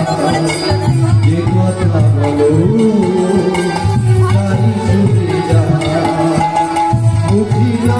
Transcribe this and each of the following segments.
যে কথা বলো তাই শুনে যা বুঝি না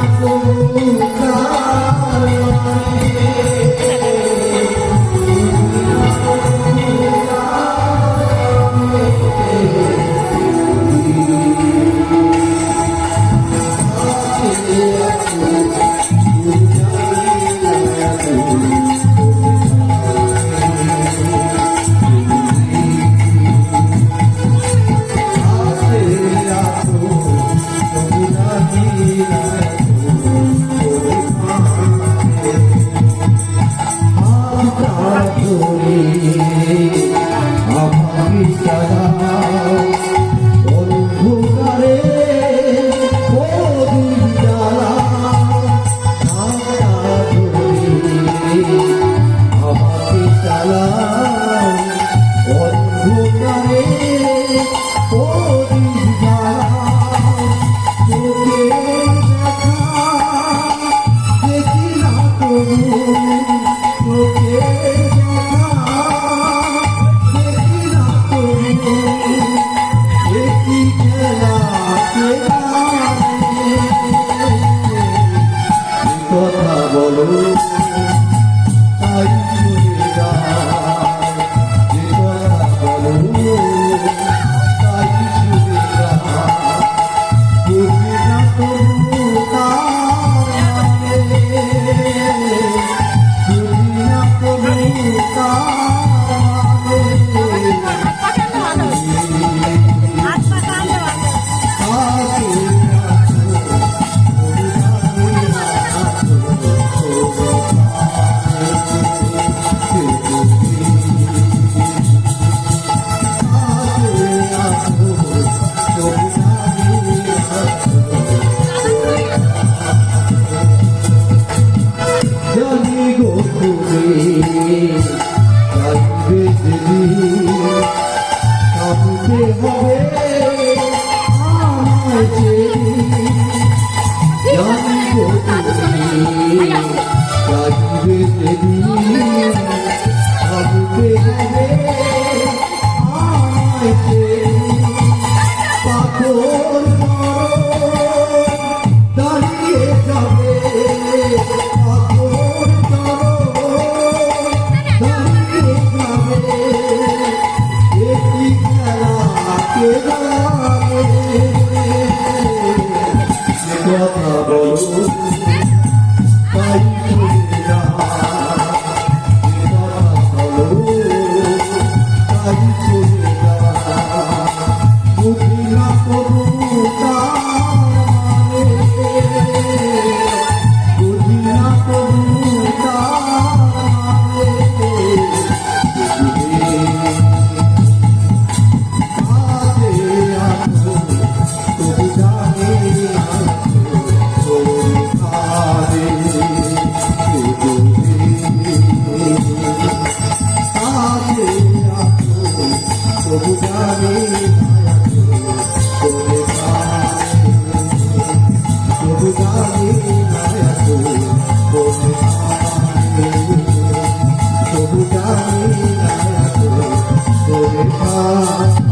কথা বলো তাই শুনে যা যে কথা বলো তাই শুনে যা বুঝি না তবু বুঝি না তবু হবে আমায় জানি গো তুমি রাখবে যেদিন ভাবতে হবে আমায় পাথর দাঁড়িয়ে যাবে পাথর দাঁড়িয়ে যাবে একই খেলা কে জানে কথা বলো তাই শুনে যা কথা বলো তাই শুনে যা বুঝি না তবু বুঝি না তবু তবু জানি তবু জানি তবু জানি